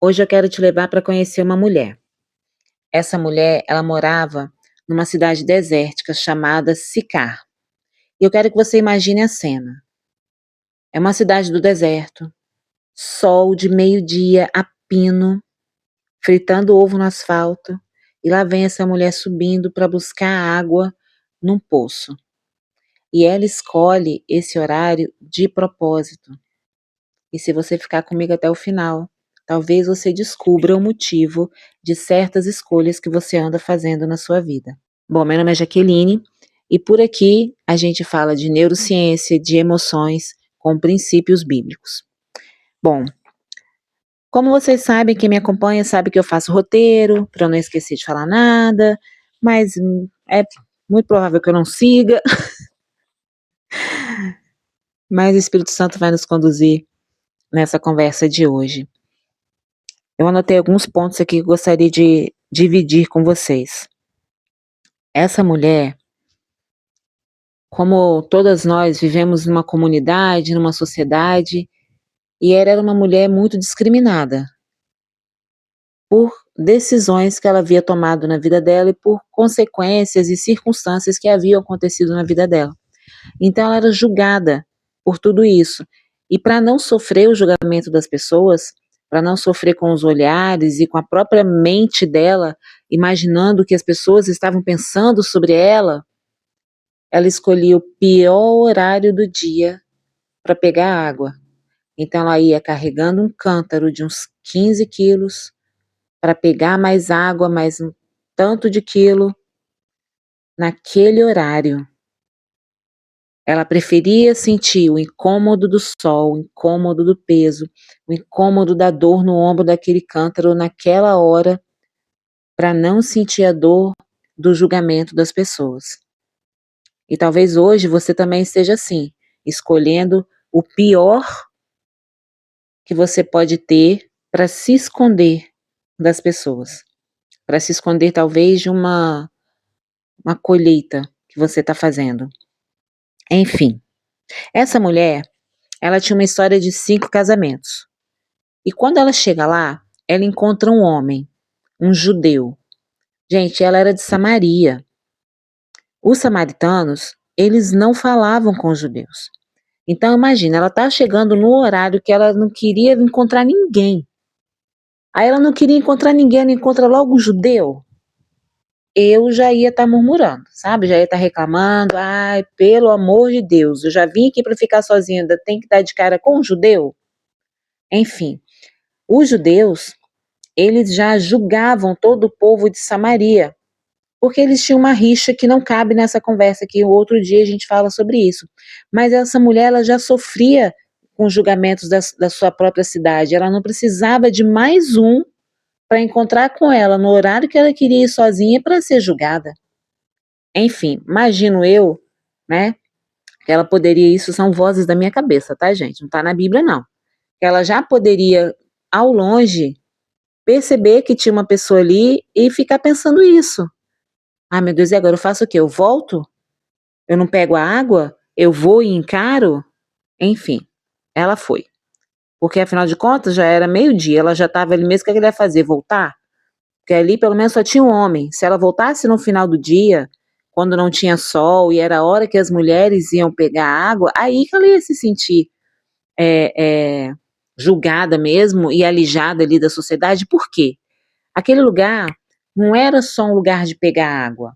Hoje eu quero te levar para conhecer uma mulher. Essa mulher, ela morava numa cidade desértica chamada Sicar. E eu quero que você imagine a cena. É uma cidade do deserto, sol de meio-dia a pino, fritando ovo no asfalto, e lá vem essa mulher subindo para buscar água num poço. E ela escolhe esse horário de propósito. E se você ficar comigo até o final, talvez você descubra o motivo de certas escolhas que você anda fazendo na sua vida. Bom, meu nome é Jaqueline e por aqui a gente fala de neurociência, de emoções com princípios bíblicos. Bom, como vocês sabem, quem me acompanha sabe que eu faço roteiro para eu não esquecer de falar nada, mas é muito provável que eu não siga. Mas o Espírito Santo vai nos conduzir nessa conversa de hoje. Eu anotei alguns pontos aqui que eu gostaria de dividir com vocês. Essa mulher, como todas nós vivemos numa comunidade, numa sociedade, e ela era uma mulher muito discriminada por decisões que ela havia tomado na vida dela e por consequências e circunstâncias que haviam acontecido na vida dela. Então ela era julgada por tudo isso. E para não sofrer o julgamento das pessoas, para não sofrer com os olhares e com a própria mente dela, imaginando o que as pessoas estavam pensando sobre ela, ela escolhia o pior horário do dia para pegar água. Então ela ia carregando um cântaro de uns 15 quilos para pegar mais água, mais um tanto de quilo, naquele horário. Ela preferia sentir o incômodo do sol, o incômodo do peso, o incômodo da dor no ombro daquele cântaro naquela hora, para não sentir a dor do julgamento das pessoas. E talvez hoje você também esteja assim, escolhendo o pior que você pode ter para se esconder das pessoas, para se esconder talvez de uma colheita que você está fazendo. Enfim, essa mulher, ela tinha uma história de 5 casamentos. E quando ela chega lá, ela encontra um homem, um judeu. Gente, ela era de Samaria. Os samaritanos, eles não falavam com os judeus. Então imagina, ela tá chegando no horário que ela não queria encontrar ninguém. Aí ela não queria encontrar ninguém, ela encontra logo um judeu. Eu já ia estar murmurando, sabe? Já ia estar reclamando, ai, pelo amor de Deus, eu já vim aqui para ficar sozinha, ainda tem que dar de cara com um judeu? Enfim, os judeus, eles já julgavam todo o povo de Samaria, porque eles tinham uma rixa que não cabe nessa conversa aqui, outro dia a gente fala sobre isso. Mas essa mulher, ela já sofria com os julgamentos da sua própria cidade, ela não precisava de mais um para encontrar com ela no horário que ela queria ir sozinha para ser julgada. Enfim, imagino eu, né, que ela poderia, isso são vozes da minha cabeça, tá, gente? Não tá na Bíblia, não. Que ela já poderia, ao longe, perceber que tinha uma pessoa ali e ficar pensando isso. Ah, meu Deus, e agora eu faço o quê? Eu volto? Eu não pego a água? Eu vou e encaro? Enfim, ela foi. Porque afinal de contas já era meio-dia, ela já estava ali mesmo, o que ela ia fazer? Voltar? Porque ali pelo menos só tinha um homem. Se ela voltasse no final do dia, quando não tinha sol e era a hora que as mulheres iam pegar água, aí que ela ia se sentir julgada mesmo e alijada ali da sociedade. Por quê? Aquele lugar não era só um lugar de pegar água.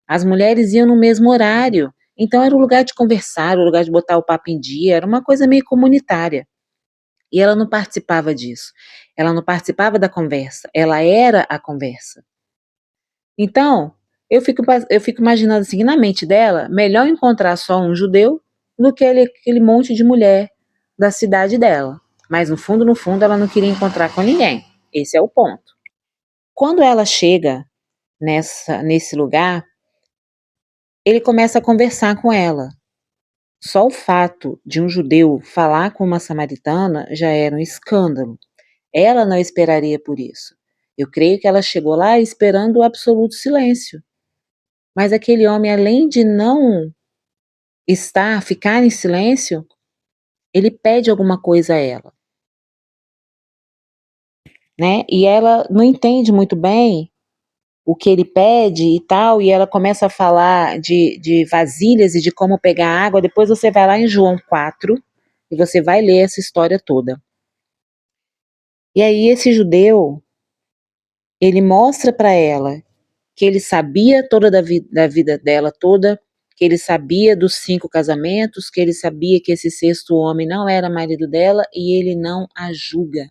As mulheres iam no mesmo horário. Então era um lugar de conversar, um lugar de botar o papo em dia, era uma coisa meio comunitária. E ela não participava disso. Ela não participava da conversa, ela era a conversa. Então, eu fico imaginando assim, na mente dela, melhor encontrar só um judeu do que aquele monte de mulher da cidade dela. Mas no fundo, ela não queria encontrar com ninguém. Esse é o ponto. Quando ela chega nesse lugar, ele começa a conversar com ela. Só o fato de um judeu falar com uma samaritana já era um escândalo. Ela não esperaria por isso. Eu creio que ela chegou lá esperando o absoluto silêncio. Mas aquele homem, além de não ficar em silêncio, ele pede alguma coisa a ela. né? E ela não entende muito bem o que ele pede e tal, e ela começa a falar de vasilhas e de como pegar água. Depois você vai lá em João 4 e você vai ler essa história toda. E aí esse judeu, ele mostra para ela que ele sabia toda da vida dela toda, que ele sabia dos 5 casamentos, que ele sabia que esse sexto homem não era marido dela, e ele não a julga.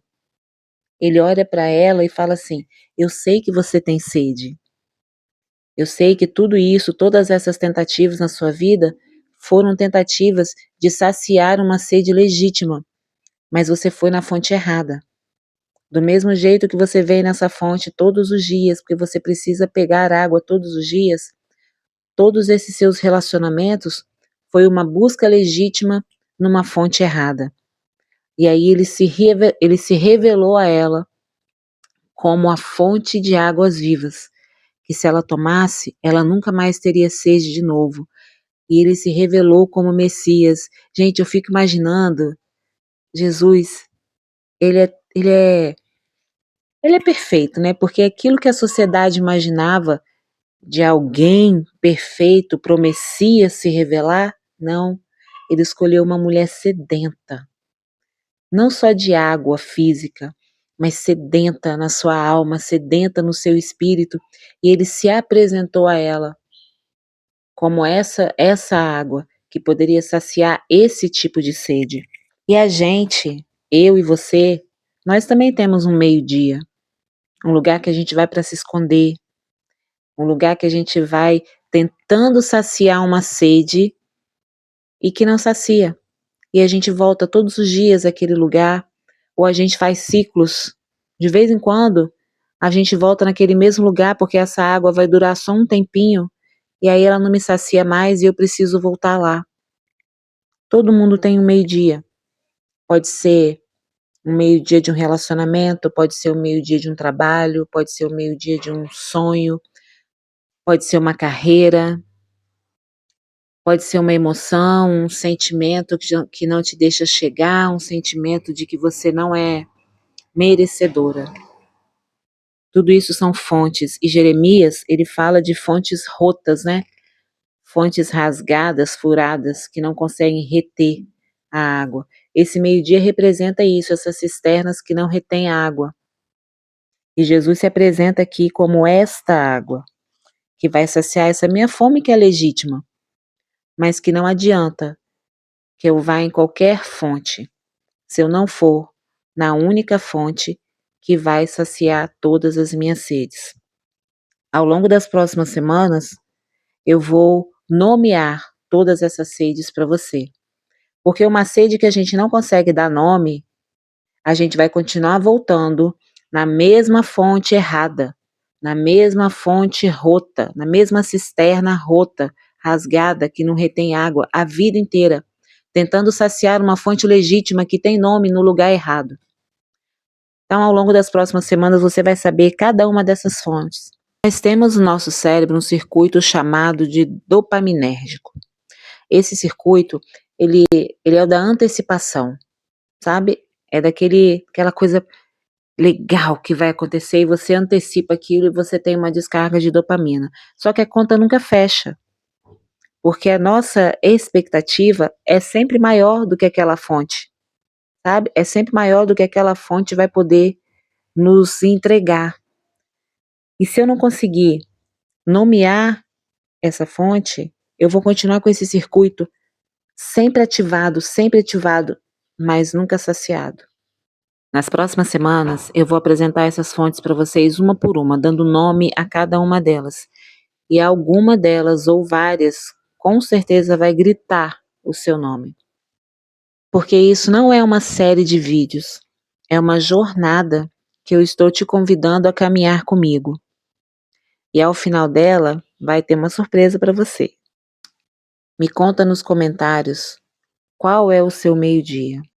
Ele olha para ela e fala assim: eu sei que você tem sede. Eu sei que tudo isso, todas essas tentativas na sua vida, foram tentativas de saciar uma sede legítima, mas você foi na fonte errada. Do mesmo jeito que você vem nessa fonte todos os dias, porque você precisa pegar água todos os dias, todos esses seus relacionamentos foi uma busca legítima numa fonte errada. E aí ele se revelou a ela como a fonte de águas vivas, que se ela tomasse, ela nunca mais teria sede de novo. E ele se revelou como Messias. Gente, eu fico imaginando Jesus, ele é, ele é, ele é perfeito, né? Porque aquilo que a sociedade imaginava de alguém perfeito pro Messias se revelar, não. Ele escolheu uma mulher sedenta, não só de água física, mas sedenta na sua alma, sedenta no seu espírito, e ele se apresentou a ela como essa água que poderia saciar esse tipo de sede. E a gente, eu e você, nós também temos um meio-dia, um lugar que a gente vai para se esconder, um lugar que a gente vai tentando saciar uma sede e que não sacia. E a gente volta todos os dias àquele lugar, ou a gente faz ciclos. De vez em quando, a gente volta naquele mesmo lugar porque essa água vai durar só um tempinho e aí ela não me sacia mais e eu preciso voltar lá. Todo mundo tem um meio-dia. Pode ser um meio-dia de um relacionamento, pode ser o meio-dia de um trabalho, pode ser o meio-dia de um sonho, pode ser uma carreira, pode ser uma emoção, um sentimento que não te deixa chegar, um sentimento de que você não é merecedora. Tudo isso são fontes, e Jeremias, ele fala de fontes rotas, né? Fontes rasgadas, furadas, que não conseguem reter a água. Esse meio-dia representa isso, essas cisternas que não retêm água. E Jesus se apresenta aqui como esta água, que vai saciar essa minha fome que é legítima, mas que não adianta que eu vá em qualquer fonte, se eu não for na única fonte que vai saciar todas as minhas sedes. Ao longo das próximas semanas, eu vou nomear todas essas sedes para você. Porque uma sede que a gente não consegue dar nome, a gente vai continuar voltando na mesma fonte errada, na mesma fonte rota, na mesma cisterna rota, rasgada, que não retém água a vida inteira, tentando saciar uma fonte legítima que tem nome no lugar errado. Então, ao longo das próximas semanas, você vai saber cada uma dessas fontes. Nós temos no nosso cérebro um circuito chamado de dopaminérgico. Esse circuito, ele é o da antecipação, sabe? É aquela coisa legal que vai acontecer e você antecipa aquilo e você tem uma descarga de dopamina. Só que a conta nunca fecha, porque a nossa expectativa é sempre maior do que aquela fonte, sabe? É sempre maior do que aquela fonte vai poder nos entregar. E se eu não conseguir nomear essa fonte, eu vou continuar com esse circuito sempre ativado, mas nunca saciado. Nas próximas semanas, eu vou apresentar essas fontes para vocês uma por uma, dando nome a cada uma delas. E alguma delas, ou várias, com certeza vai gritar o seu nome. Porque isso não é uma série de vídeos, é uma jornada que eu estou te convidando a caminhar comigo. E ao final dela, vai ter uma surpresa para você. Me conta nos comentários qual é o seu meio-dia.